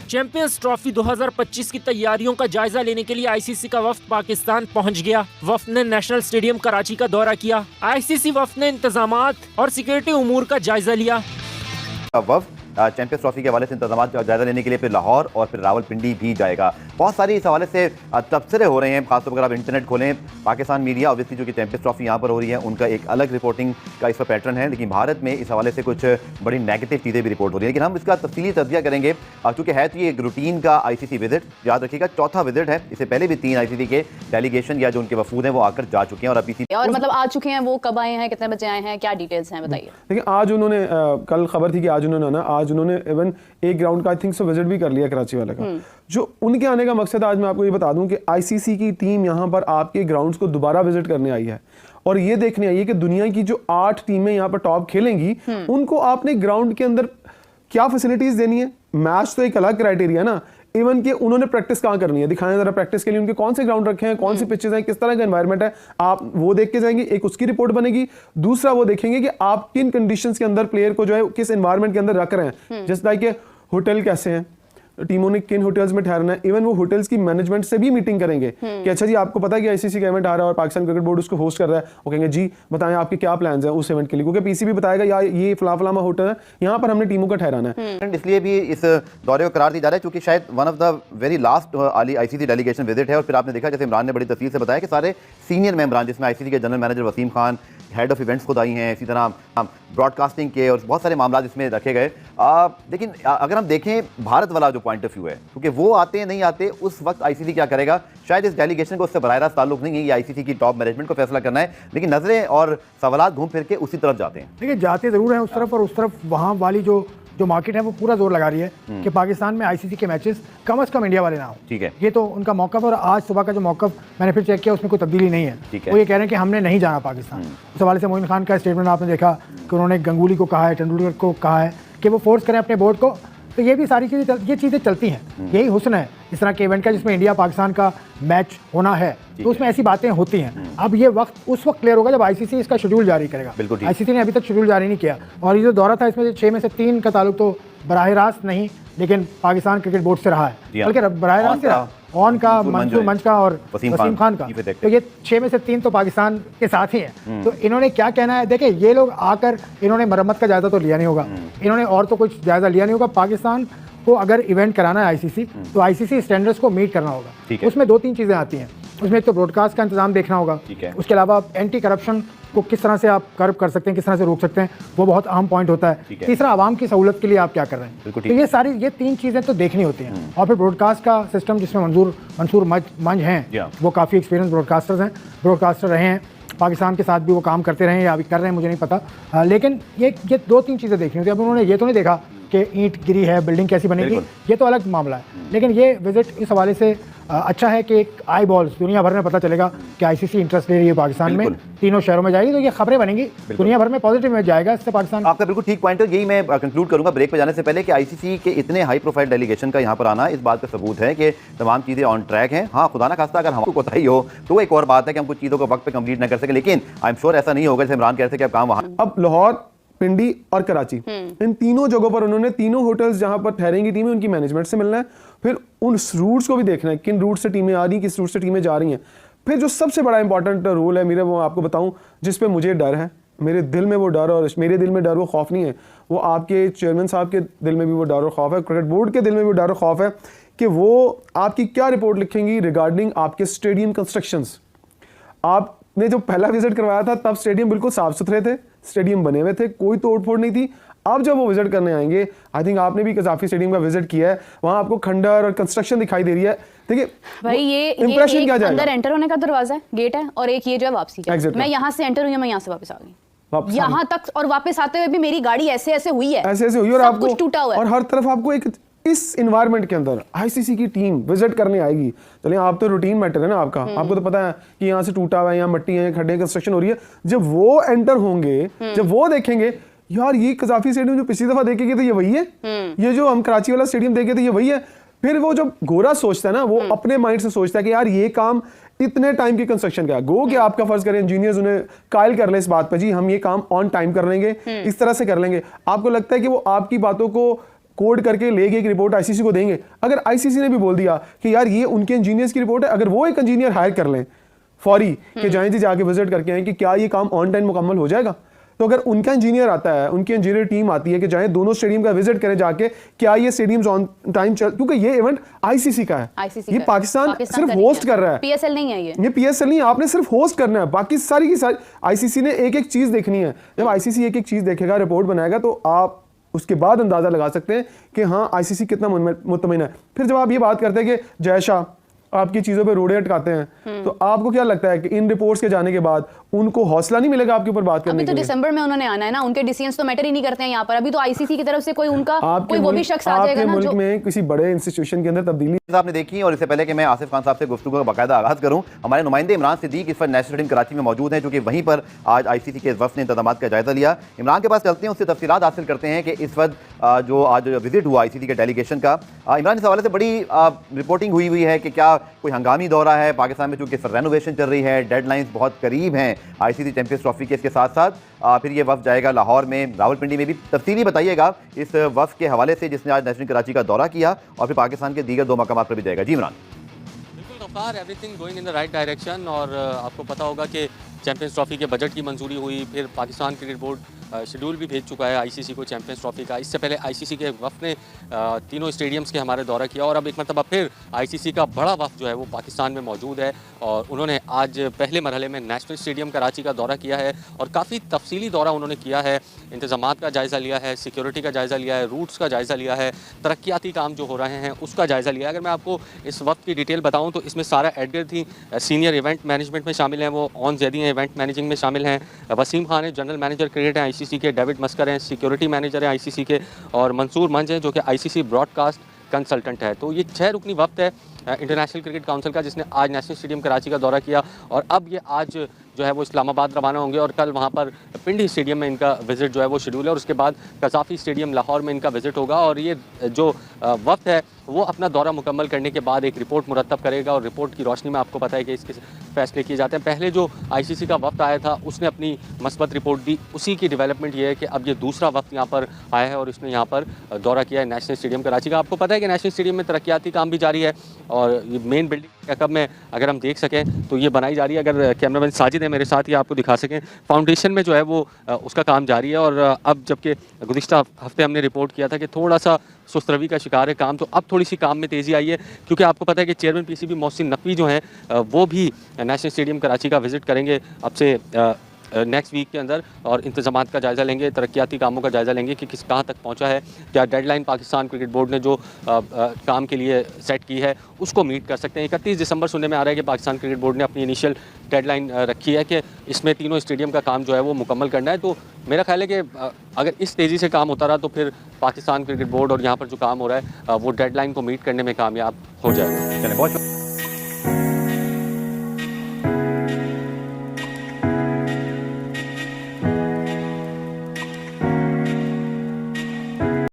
Champions trophy 2025 की तैयारियों का जायजा लेने के लिए आईसीसी का वफ्द पाकिस्तान पहुंच गया। वफ्द ने नेशनल स्टेडियम कराची का दौरा किया। आईसीसी वफ्द ने इंतजामात और सिक्योरिटी उमूर का जायजा लिया। वफ्द चैंपियंस ट्रॉफी के हवाले से इंतजामात का जायजा लेने के लिए फिर लाहौर और फिर रावलपिंडी भी जाएगा। बहुत सारी इस हवाले से तबसरे हो रहे हैं, खासतौर पर आप इंटरनेट खोलें, पाकिस्तान मीडिया ऑब्वियसली जो कि चैंपियंस ट्रॉफी यहाँ पर हो रही है उनका एक अलग रिपोर्टिंग का इस पर पैटर्न है, लेकिन भारत में इस हवाले से कुछ बड़ी नेगेटिव चीज़ें भी रिपोर्ट हो रही है। लेकिन हम इसका तफसीली तज्जिया करेंगे क्योंकि है तो ये एक रूटीन का आईसीसी विजिट, याद रखिएगा चौथा विजिट है। इससे पहले भी 3 आईसीसी के डेलीगेशन या जो उनके वफूद हैं वो आकर जा चुके हैं और अभी और मतलब आ चुके हैं। वो कब आए हैं, कितने बजे आए हैं, क्या डिटेल्स हैं बताइए। देखिए आज उन्होंने कल खबर थी कि आज उन्होंने इवन एक ग्राउंड का आई थिंक सो विजिट भी कर लिया कराची वाले का। जो उनके आने का मकसद आज मैं आपको ये बता दूं कि आईसीसी की टीम यहाँ पर आपके ग्राउंड्स को दोबारा विजिट करने आई है और ये देखने आई है कि दुनिया की जो 8 टीमें यहाँ पर टॉप खेलेंगी उनको आपने ग्राउंड के अंदर क्या फैसिलिटीज देनी है। मैच तो एक अलग क्राइटेरिया ना, इवन कि उन्होंने प्रैक्टिस कहाँ करनी है, दिखाएं जरा प्रैक्टिस के लिए उनके कौन से ग्राउंड रखे हैं, कौन सी पिचेस हैं, किस तरह का एनवायरनमेंट है, आप वो देख के जाएंगे। एक उसकी रिपोर्ट बनेगी, दूसरा वो देखेंगे कि आप किन कंडीशंस के अंदर प्लेयर को जो है किस एनवायरनमेंट के अंदर रख रहे हैं। जस्ट लाइक के होटल कैसे हैं, टीमों ने किन होटल्स में ठहरना है। इवन वो होटल्स की मैनेजमेंट से भी मीटिंग करेंगे कि अच्छा जी आपको पता है कि आईसीसी का इवेंट आ रहा है और पाकिस्तान क्रिकेट बोर्ड उसको होस्ट कर रहा है, वो कहेंगे जी बताएं आपके क्या प्लान्स हैं उस इवेंट के लिए, क्योंकि पीसीबी बताएगा यार ये फलाफलामा होटल है, यहाँ पर हमने टीमों का ठहराना है। इसलिए भी इस दौरे को करार दी जा रहा है क्योंकि शायद one of the very last ICC delegation visit है। और फिर आपने देखा जैसे इमरान ने बड़ी तफसील से बताया कि सारे सीनियर मेंबरान जिसमें आईसीसी के general manager Wasim Khan, head of events खुद आई हैं, इसी तरह ब्रॉडकास्टिंग के और बहुत सारे मामला इसमें रखे गए। लेकिन अगर हम देखें भारत वाला जो पॉइंट ऑफ व्यू है, क्योंकि वो आते नहीं आते उस वक्त आईसीसी क्या करेगा, शायद इस डेलीगेशन को उससे बराह रास्त ताल्लुक नहीं है, ये आईसीसी की टॉप मैनेजमेंट को फैसला करना है, लेकिन नजरें और सवालात घूम फिर के उसी तरफ जाते हैं। देखिए जाते जरूर हैं उस तरफ, और उस तरफ वहाँ वाली जो मार्केट है वो पूरा जोर लगा रही है कि पाकिस्तान में आईसीसी के मैचेस कम से कम इंडिया वाले ना हो। ठीक है, ये तो उनका मौका। और आज सुबह का जो मौका मैंने फिर चेक किया उसमें कोई तब्दीली नहीं है। वो ये कह रहे हैं कि हमने नहीं जाना पाकिस्तान। उस हवाले से मोइन खान का स्टेटमेंट आपने देखा कि उन्होंने गंगुली को कहा है, तेंदुलकर को कहा है कि वो फोर्स करें अपने बोर्ड को। तो ये भी सारी चीज़ें चलती हैं। यही हुस्न है इस तरह के इवेंट का जिसमें इंडिया पाकिस्तान का मैच होना है, तो उसमें ऐसी बातें होती हैं। अब ये वक्त उस वक्त क्लियर होगा जब आईसीसी इसका शेड्यूल जारी करेगा। आईसीसी ने अभी तक शेड्यूल जारी नहीं किया और ये जो दौरा था इसमें 6 में से 3 का ताल्लुक तो बराह रास्त नहीं लेकिन पाकिस्तान क्रिकेट बोर्ड से रहा है, बल्कि बराह रास्त ऑन का, मंसूर मंच का और वसीम खान का। तो ये 6 में से 3 तो पाकिस्तान के साथ ही है। तो इन्होंने क्या कहना है, देखिए ये लोग आकर इन्होंने मरम्मत का जायजा तो लिया नहीं होगा, इन्होंने और तो कुछ जायजा लिया नहीं होगा। पाकिस्तान को अगर इवेंट कराना है आईसीसी तो आईसीसी स्टैंडर्ड्स को मीट करना होगा। उसमें 2-3 चीज़ें आती हैं। उसमें एक तो ब्रॉडकास्ट का इंतजाम देखना होगा, उसके अलावा एंटी करप्शन को किस तरह से आप कर्व कर सकते हैं, किस तरह से रोक सकते हैं, वो बहुत अहम पॉइंट होता है। तीसरा आवाम की सहूलत के लिए आप क्या कर रहे हैं। तो ये 3 चीज़ें तो देखनी होती हैं। और फिर ब्रॉडकास्ट का सिस्टम जिसमें मंसूर मंच हैं, वो काफ़ी एक्सपीरियंस ब्रॉडकास्टर रहे हैं, पाकिस्तान के साथ भी वो काम करते रहे या अभी कर रहे हैं मुझे नहीं पता। लेकिन ये 2-3 चीज़ें देखनी होती है। अब उन्होंने ये तो नहीं देखा कि ईंट गिरी है, बिल्डिंग कैसी बनेगी, ये तो अलग मामला है। लेकिन ये विजिट इस हवाले से अच्छा है कि एक आई बॉल्स दुनिया भर में पता चलेगा कि आईसीसी इंटरेस्ट ले रही है पाकिस्तान में, तीनों शहरों में जाएगी, तो ये खबरें बनेंगी दुनिया भर में, पॉजिटिव में जाएगा इससे पाकिस्तान। आपका बिल्कुल ठीक पॉइंट है। यही मैं कंक्लूड करूंगा ब्रेक पे जाने से पहले कि आईसीसी के इतने हाई प्रोफाइल डेलीगेशन का यहाँ पर आना इस बात का सबूत है कि तमाम चीज़ें ऑन ट्रैक हैं। हाँ, खुदा ना खास्ता अगर हमको कोताही हो तो एक और बात है कि हम कुछ चीज़ों को वक्त पे कंप्लीट न कर सके, लेकिन आई एम श्योर ऐसा नहीं होगा जैसे इमरान कह रहे थे कि अब काम वहाँ। अब लाहौर, पिंडी और कराची, इन तीनों जगहों पर उन्होंने तीनों होटल्स जहां पर ठहरेंगी टीमें उनकी मैनेजमेंट से मिलना है, फिर उन रूट्स को भी देखना है, किन रूट से टीमें आ रही हैं, किस रूट से टीमें जा रही हैं। फिर जो सबसे बड़ा इंपॉर्टेंट रोल है मेरा, वो आपको बताऊं जिस पे मुझे डर है, मेरे दिल में वो डर और मेरे दिल में डर वो खौफ नहीं है, वो आपके चेयरमैन साहब के दिल में भी वो डर और खौफ है, क्रिकेट बोर्ड के दिल में भी डर और खौफ है कि वो आपकी क्या रिपोर्ट लिखेंगी रिगार्डिंग आपके स्टेडियम कंस्ट्रक्शंस। आपने जो पहला विजिट करवाया था तब स्टेडियम बिल्कुल साफ सुथरे थे, स्टेडियम बने हुए थे, कोई तोड़ फोड़ नहीं थी। अब जब वो विजिट करने आएंगे, आई थिंक आपने भी कजाफी स्टेडियम का विजिट किया है, वहां आपको खंडर और कंस्ट्रक्शन दिखाई दे रही है। देखिए भाई ये इंप्रेशन क्या जाएगा, अंदर एंटर होने का दरवाजा है, गेट है, और एक ये जो है वापसी का। मैं यहाँ से एंटर हुई, मैं यहाँ से वापस आ गई यहाँ तक, और वापस आते हुए भी मेरी गाड़ी ऐसे हुई है, ऐसे हुई और आपको टूटा हुआ है। और हर तरफ आपको एक इस एनवायरनमेंट के अंदर आईसीसी की टीम विजिट करने आएगी। चलिए आप तो रूटीन मैटर है ना आपका, आपको तो पता है कि यहाँ से टूटा हुआ है, यहाँ मट्टी है, खड्डे, कंस्ट्रक्शन हो रही है। जब वो एंटर होंगे, जब वो देखेंगे यार ये कजाफी स्टेडियम जो पिछली दफा देखे गए थे ये वही है, ये जो हम कराची वाला स्टेडियम देखे थे ये वही है। फिर वो जब गोरा सोचता है ना, वो अपने माइंड से सोचता है कि यार ये काम इतने टाइम की कंस्ट्रक्शन का गो कि आपका फर्ज करें इंजीनियर्स उन्हें कायल कर ले इस बात पे, जी हम ये काम ऑन टाइम कर लेंगे, इस तरह से कर लेंगे। आपको लगता है कि वो आपकी बातों को कोड करके ले गए एक रिपोर्ट आईसीसी को देंगे। अगर आईसीसी ने भी बोल दिया कि यार ये उनके इंजीनियर्स की रिपोर्ट है, अगर वो एक इंजीनियर हायर कर लें फौरी कि जाएं जी जाके विजिट करके आए कि क्या ये काम ऑन टाइम मुकम्मल हो जाएगा, तो अगर उनका इंजीनियर आता है, उनकी इंजीनियर टीम आती है कि जाएं दोनों स्टेडियम का विजिट करें जाके, क्या ये स्टेडियम्स ऑन टाइम चल, क्योंकि ये इवेंट आईसीसी का है, ये पाकिस्तान सिर्फ होस्ट कर रहा है, पीएसएल नहीं है, ये पीएसएल नहीं, आपने सिर्फ होस्ट करना है, बाकी सारी की सारी आईसीसी ने एक एक चीज देखनी है। जब आईसीसी एक एक चीज देखेगा, रिपोर्ट बनाएगा, तो आप उसके बाद अंदाजा लगा सकते हैं कि हाँ आईसीसी कितना मुतमईन है। फिर जब आप ये बात करते हैं कि जय शाह आपकी चीजों पे रोड़े अटकाते हैं, तो आपको क्या लगता है कि इन रिपोर्ट्स के जाने के बाद उनको हौसला नहीं मिलेगा आपके ऊपर बात करने के लिए? दिसंबर में उन्होंने आना है ना, उनके डिसीजंस तो मैटर ही नहीं करते हैं यहाँ पर। अभी तो आईसीसी की तरफ से कोई उनका कोई वो भी शख्स आ जाएगा ना, मुल्क में किसी बड़े इंस्टीट्यूशन के अंदर तब्दीली आपने देखी। और इससे पहले कि मैं आसिफ खान साहब से गुफ्तगू का बाकायदा आगाज करूं, हमारे नुमाइंदे इमरान सिद्दीक इस वक्त नेशनल स्टेडियम कराची में मौजूद हैं, क्योंकि वहीं पर आज आईसीसी के वफ्द ने इंतजाम का जायजा लिया। इमरान के पास चलते हैं, उससे तफसीलात हासिल करते हैं कि इस वक्त जो आज विजिट हुआ आईसीसी के डेलीगेशन का। इमरान, इस हवाले से बड़ी रिपोर्टिंग हुई है कि क्या कोई हंगामी दौरा है पाकिस्तान में, चूंकि रेनोवेशन चल रही है, डेडलाइंस बहुत करीब हैं आईसीसी चैंपियंस ट्रॉफी के, इसके साथ साथ फिर ये वफ्द जाएगा लाहौर में, रावलपिंडी में भी। तफसीली बताइएगा इस वफ्द के हवाले से जिसने आज नेशनल कराची का दौरा किया और फिर पाकिस्तान के दीगर 2 मकामात पर भी जाएगा। जी इमरान। बिल्कुल Gaffar, everything going in the right direction. और आपको पता होगा कि चैंपियंस ट्रॉफी के बजट की मंजूरी हुई, फिर पाकिस्तान क्रिकेट बोर्ड शेड्यूल भी भेज चुका है आईसीसी को चैंपियंस ट्रॉफी का। इससे पहले आईसीसी के वफ्द ने तीनों स्टेडियम्स के हमारे दौरा किया और अब एक मरतबा फिर आईसीसी का बड़ा वफ्द जो है वो पाकिस्तान में मौजूद है और उन्होंने आज पहले मरहले में नेशनल स्टेडियम कराची का दौरा किया है और काफ़ी तफसीली दौरा उन्होंने किया है। इंतज़ामात का जायज़ा लिया है, सिक्योरिटी का जायज़ा लिया है, रूट्स का जायज़ा लिया है, तरक्याती काम जो हो रहे हैं उसका जायज़ा लिया है। अगर मैं आपको इस वक्त की डिटेल बताऊँ तो इसमें सारा एडगर थी, सीनियर इवेंट मैनेजमेंट में शामिल हैं, वो ऑन ज़ैदी हैं, इवेंट मैनेजिंग में शामिल हैं, वसीम खान है जनरल मैनेजर क्रिकेट हैं आईसीसी के, डेविड मस्कर हैं सिक्योरिटी मैनेजर हैं आईसीसी के, और मंसूर मंज हैं जो कि आईसीसी ब्रॉडकास्ट कंसल्टेंट है। तो ये 6 रुकनी वफ्द है इंटरनेशनल क्रिकेट काउंसिल का, जिसने आज नेशनल स्टेडियम कराची का दौरा किया और अब ये आज जो है वो इस्लामाबाद रवाना होंगे और कल वहाँ पर पिंडी स्टेडियम में इनका विज़िट जो है वो शेड्यूल है और उसके बाद कज़ाफ़ी स्टेडियम लाहौर में इनका विज़िट होगा। और ये जो वक्त है वो अपना दौरा मुकम्मल करने के बाद एक रिपोर्ट मुरतब करेगा और रिपोर्ट की रोशनी में आपको पता है कि इसके फैसले किए जाते हैं। पहले जो आईसीसी का वक्त आया था उसने अपनी मस्बत रिपोर्ट दी, उसी की डेवलपमेंट ये है कि अब ये दूसरा वक्त यहाँ पर आया है और इसने यहाँ पर दौरा किया है नेशनल स्टेडियम कराची का। आपको पता है कि नेशनल स्टेडियम में तरक्याती काम भी जारी है और ये मेन बिल्डिंग का कब में अगर हम देख सकें तो ये बनाई जा रही है। अगर कैमरामैन साजिद है मेरे साथ, ये आपको दिखा सकें, फाउंडेशन में जो है वो उसका काम जारी है। और अब जबकि गुज़िश्ता हफ्ते हमने रिपोर्ट किया था कि थोड़ा सा सुस्त रवी का शिकार है काम, तो अब थोड़ी सी काम में तेज़ी आई है क्योंकि आपको पता है कि चेयरमैन पीसीबी मोहसिन नकवी जो हैं वो भी नेशनल स्टेडियम कराची का विज़िट करेंगे अब से नेक्स्ट वीक के अंदर और इंतज़ामात का जायज़ा लेंगे, तरक्याती कामों का जायज़ा लेंगे कि किस कहाँ तक पहुँचा है, क्या डेडलाइन पाकिस्तान क्रिकेट बोर्ड ने जो काम के लिए सेट की है उसको मीट कर सकते हैं। 31 दिसंबर सुनने में आ रहा है कि पाकिस्तान क्रिकेट बोर्ड ने अपनी इनिशियल डेडलाइन रखी है कि इसमें तीनों स्टेडियम का काम जो है वो मुकम्मल करना है। तो मेरा ख्याल है कि अगर इस तेज़ी से काम होता रहा तो फिर पाकिस्तान क्रिकेट बोर्ड और यहाँ पर जो काम हो रहा है वो डेडलाइन को मीट करने में कामयाब हो जाएगा।